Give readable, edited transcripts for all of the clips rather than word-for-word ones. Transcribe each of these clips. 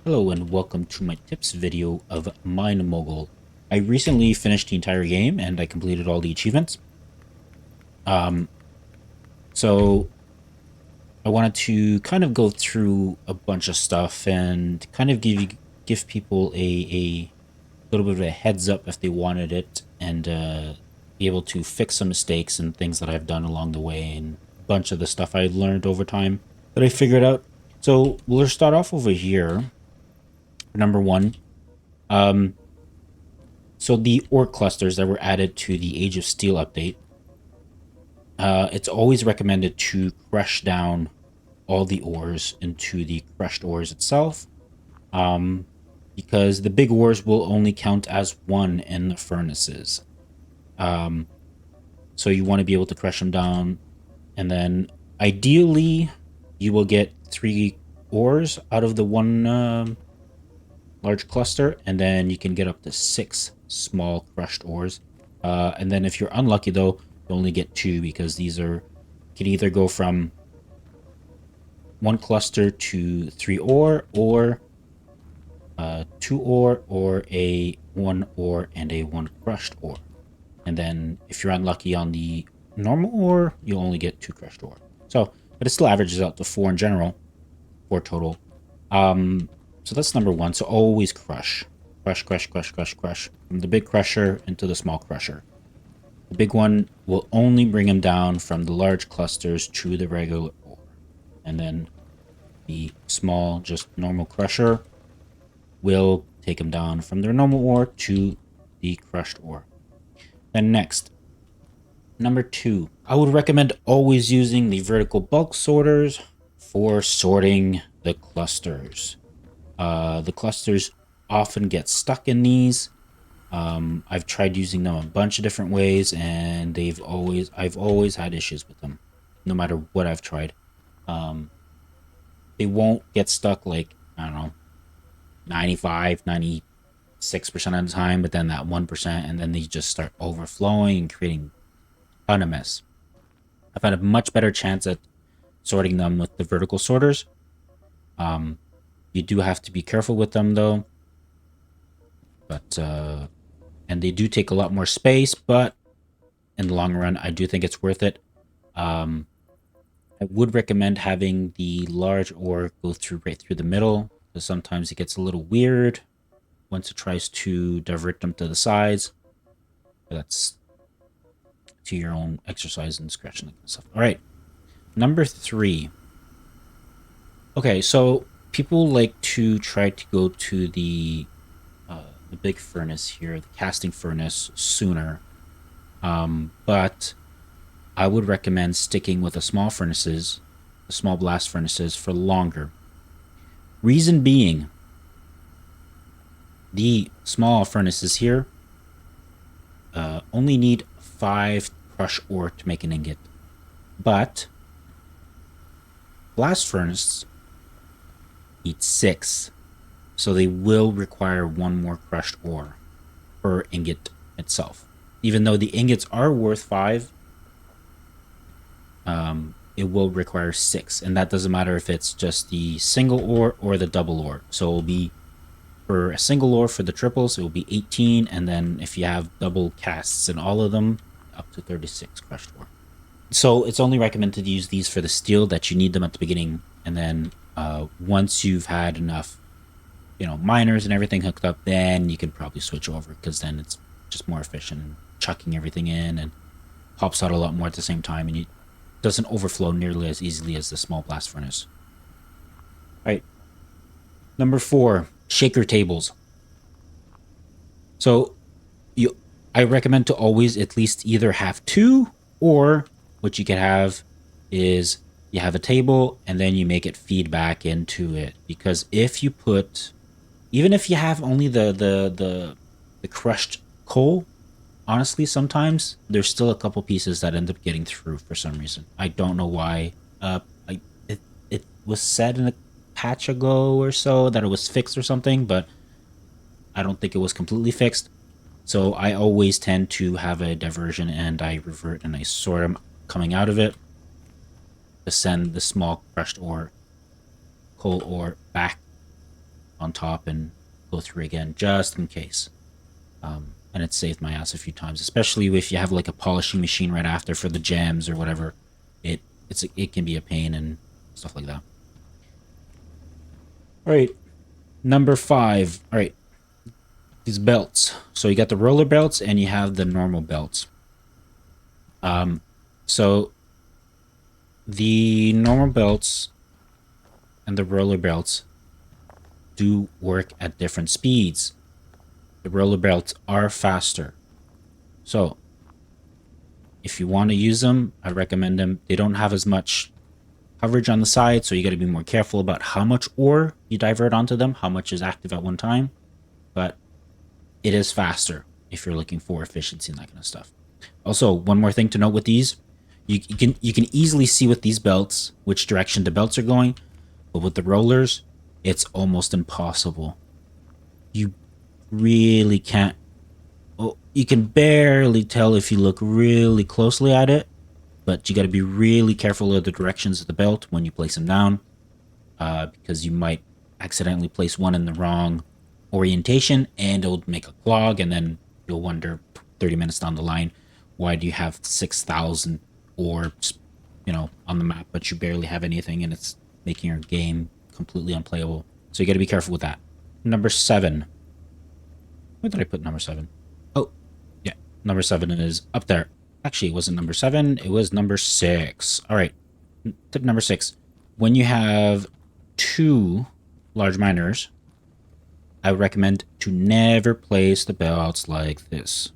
Hello and welcome to my tips video of MineMogul. I recently finished the entire game and I completed all the achievements. Um, so I wanted to kind of go through a bunch of stuff and kind of give people a little bit of a heads up if they wanted it, and be able to fix some mistakes and things that I've done along the way, and a bunch of the stuff I learned over time that I figured out. So we'll start off over here. Number one. Um, So the ore clusters that were added to the Age of Steel update, it's always recommended to crush down all the ores into the crushed ores itself, um, because the big ores will only count as one in the furnaces. Um, so you want to be able to crush them down, and then ideally you will get 3 ores out of the one large cluster, and then you can get up to 6 small crushed ores. And then if you're unlucky though, you only get 2, because these are can either go from 1 cluster to 3 ore, or 2 ore, or a 1 ore and a 1 crushed ore. And then if you're unlucky on the normal ore, you only get 2 crushed ore. So, but it still averages out to 4 in general, 4 total. So that's number one. So always crush. Crush, crush, crush, crush, crush. From the big crusher into the small crusher. The big one will only bring them down from the large clusters to the regular ore. And then the small, just normal crusher will take them down from their normal ore to the crushed ore. Then next, number 2. I would recommend always using the vertical bulk sorters for sorting the clusters. The clusters often get stuck in these. I've tried using them a bunch of different ways, and I've always had issues with them, no matter what I've tried. They won't get stuck, like, I don't know, 95, 96% of the time, but then that 1%, and then they just start overflowing and creating a ton of mess. I've had a much better chance at sorting them with the vertical sorters. You do have to be careful with them though, but and they do take a lot more space, but in the long run I do think it's worth it. I would recommend having the large ore go through right through the middle, because sometimes it gets a little weird once it tries to divert them to the sides. But that's to your own exercise and discretion and stuff. All right, number 3. Okay, so people like to try to go to the big furnace here, the casting furnace, sooner. But I would recommend sticking with the small blast furnaces, for longer. Reason being, the small furnaces here only need 5 crush ore to make an ingot. But blast furnace need 6. So they will require 1 more crushed ore per ingot itself. Even though the ingots are worth 5, it will require 6. And that doesn't matter if it's just the single ore or the double ore. So it will be, for a single ore for the triples, it will be 18. And then if you have double casts in all of them, up to 36 crushed ore. So it's only recommended to use these for the steel that you need them at the beginning. And then once you've had enough miners and everything hooked up, then you can probably switch over, because then it's just more efficient and chucking everything in, and pops out a lot more at the same time, and it doesn't overflow nearly as easily as the small blast furnace. All right, number 4, shaker tables. So I recommend to always at least either have 2, or what you can have is you have a table and then you make it feed back into it, because if you put, even if you have only the crushed coal, honestly, sometimes there's still a couple pieces that end up getting through for some reason. I don't know why. It was said in a patch ago or so that it was fixed or something, but I don't think it was completely fixed. So I always tend to have a diversion, and I revert and I sort them coming out of it to send the small crushed ore, coal ore, back on top and go through again just in case. And it saved my ass a few times, especially if you have like a polishing machine right after for the gems or whatever. It can be a pain and stuff like that. All right, number 5. All right, these belts. So you got the roller belts and you have the normal belts. So the normal belts and the roller belts do work at different speeds. The roller belts are faster. So if you want to use them, I recommend them. They don't have as much coverage on the side, so you got to be more careful about how much ore you divert onto them, how much is active at one time. But it is faster if you're looking for efficiency and that kind of stuff. Also, one more thing to note with these, you can easily see with these belts which direction the belts are going, but with the rollers, it's almost impossible. You really can't. Oh, you can barely tell if you look really closely at it, but you got to be really careful of the directions of the belt when you place them down, because you might accidentally place one in the wrong orientation and it'll make a clog, and then you'll wonder 30 minutes down the line, why do you have 6,000 orbs, on the map, but you barely have anything, and it's making your game completely unplayable. So you got to be careful with that. Number 7. Where did I put number 7? Oh, yeah, number 7 is up there. Actually, it wasn't number 7, it was number 6. All right, tip number 6. When you have 2 large miners, I would recommend to never place the belts like this.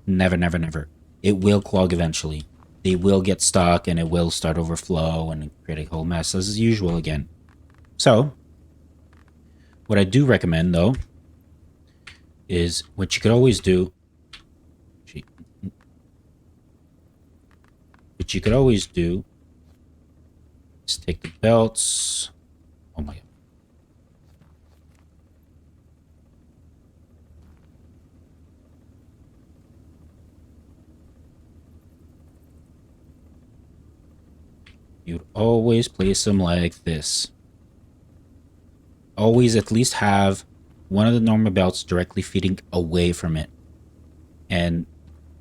Never, never, never. It will clog eventually. They will get stuck and it will start overflow and create a whole mess as usual again. So, what I do recommend though, is what you could always do. What you could always do is take the belts. Oh my god. You'd always place them like this. Always at least have one of the normal belts directly feeding away from it. And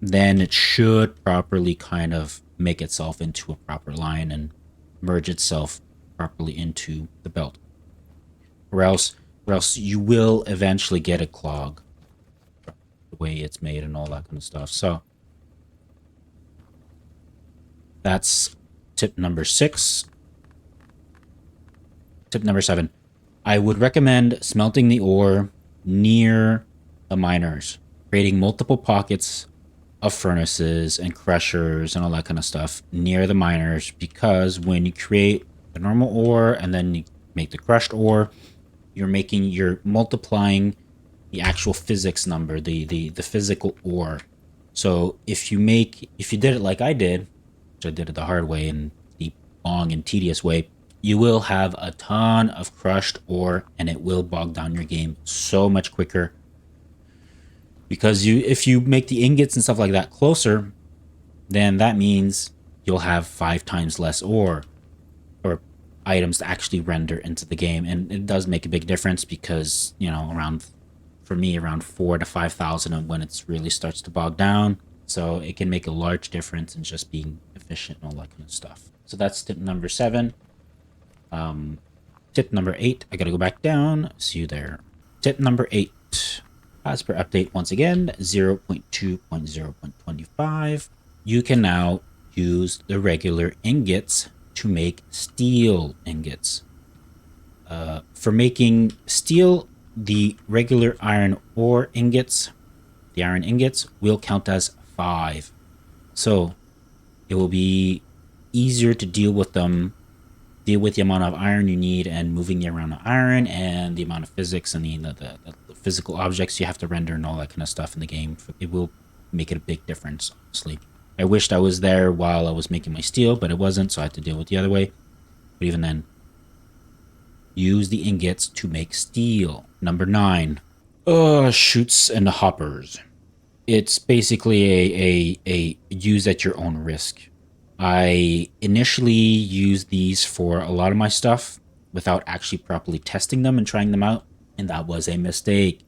then it should properly kind of make itself into a proper line and merge itself properly into the belt. Or else you will eventually get a clog. The way it's made and all that kind of stuff. So that's tip number 6. Tip number 7. I would recommend smelting the ore near the miners, creating multiple pockets of furnaces and crushers and all that kind of stuff near the miners, because when you create the normal ore and then you make the crushed ore, you're multiplying the actual physics number, the physical ore. So if you did it like I did, which I did it the hard way and the long and tedious way, you will have a ton of crushed ore and it will bog down your game so much quicker. Because if you make the ingots and stuff like that closer, then that means you'll have 5 times less ore or items to actually render into the game. And it does make a big difference because, around 4 to 5,000 when it really starts to bog down. So it can make a large difference in just being efficient and all that kind of stuff. So that's tip number 7. Tip number 8, I gotta go back down. See you there. Tip number 8. As per update, once again, 0.2.0.25, you can now use the regular ingots to make steel ingots. For making steel, the regular iron ore ingots, the iron ingots, will count as 5. So it will be easier to deal with them, deal with the amount of iron you need and moving the amount of iron and the amount of physics and the physical objects you have to render and all that kind of stuff in the game. It will make it a big difference, honestly. I wished I was there while I was making my steel, but it wasn't, so I had to deal with the other way. But even then, use the ingots to make steel. Number 9. Chutes and hoppers. It's basically a use at your own risk. I initially used these for a lot of my stuff, without actually properly testing them and trying them out, and that was a mistake.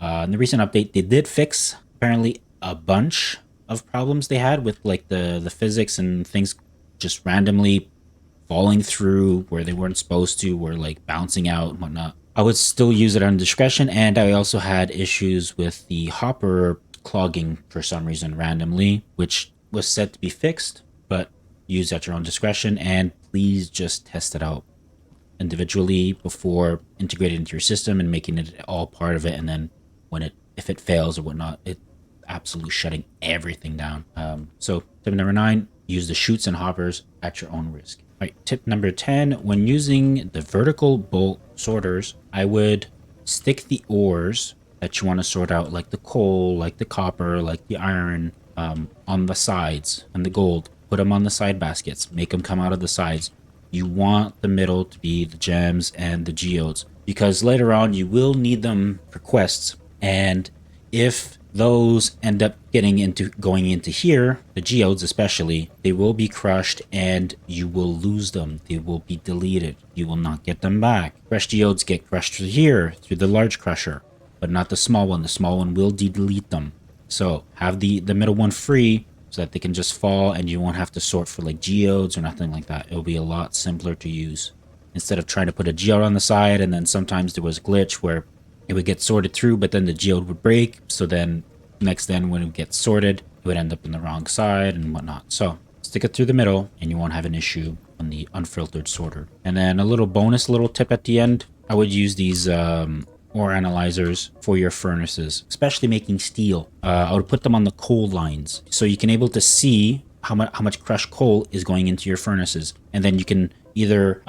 In the recent update, they did fix apparently a bunch of problems they had with like the physics and things just randomly falling through where they weren't supposed to, or like bouncing out and whatnot. I would still use it on discretion, and I also had issues with the hopper clogging for some reason randomly, which was said to be fixed, but use at your own discretion, and please just test it out individually before integrating into your system and making it all part of it. And then if it fails or whatnot, it absolutely shutting everything down. So tip number 9, use the chutes and hoppers at your own risk. All right, tip number 10, when using the vertical bolt sorters, I would stick the ores that you want to sort out, like the coal, like the copper, like the iron, on the sides, and the gold. Put them on the side baskets. Make them come out of the sides. You want the middle to be the gems and the geodes, because later on you will need them for quests. And if those end up going into here, the geodes especially, they will be crushed and you will lose them. They will be deleted. You will not get them back. Crushed geodes get crushed through here, through the large crusher, but not the small one. The small one will delete them. So have the middle one free so that they can just fall and you won't have to sort for like geodes or nothing like that. It'll be a lot simpler to use instead of trying to put a geode on the side. And then sometimes there was a glitch where it would get sorted through, but then the geode would break. So then when it gets sorted, it would end up in the wrong side and whatnot. So stick it through the middle and you won't have an issue on the unfiltered sorter. And then a little tip at the end, I would use these ore analyzers for your furnaces, especially making steel. I would put them on the coal lines so you can able to see how much crushed coal is going into your furnaces, and then you can either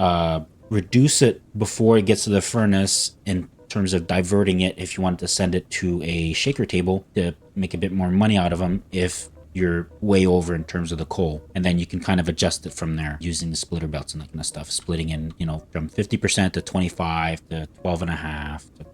reduce it before it gets to the furnace in terms of diverting it if you want to send it to a shaker table to make a bit more money out of them if you're way over in terms of the coal, and then you can kind of adjust it from there using the splitter belts and that kind of stuff, splitting in, from 50% to 25 to 12.5 to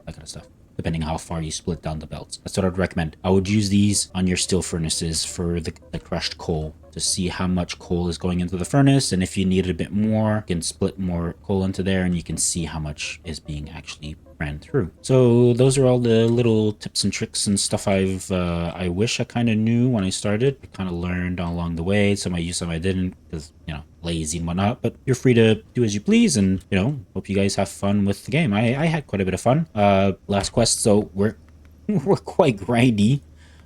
that kind of stuff, depending how far you split down the belts. That's what I'd recommend. I would use these on your steel furnaces for the crushed coal to see how much coal is going into the furnace, and if you need a bit more, you can split more coal into there and you can see how much is being actually ran through. So those are all the little tips and tricks and stuff I wish I kind of knew when I started. I kind of learned along the way. Some I used, some I didn't, because lazy and whatnot. But you're free to do as you please, and hope you guys have fun with the game. I had quite a bit of fun. Last quest, so we're quite grindy.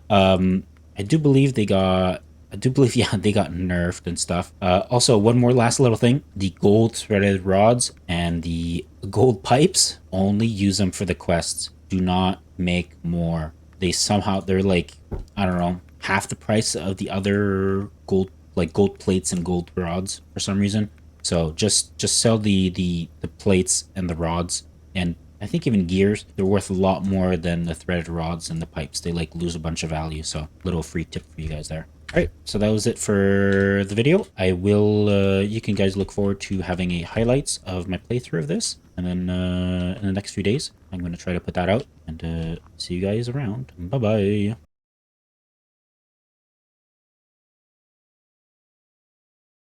I do believe they got nerfed and stuff. Also, one more last little thing. The gold threaded rods and the gold pipes, only use them for the quests. Do not make more. They're like, I don't know, half the price of the other gold plates and gold rods for some reason. So just sell the plates and the rods, and I think even gears, they're worth a lot more than the threaded rods and the pipes. They lose a bunch of value. So little free tip for you guys there. All right, so that was it for the video. I will, you can guys look forward to having a highlights of my playthrough of this. And then in the next few days, I'm going to try to put that out and see you guys around. Bye-bye.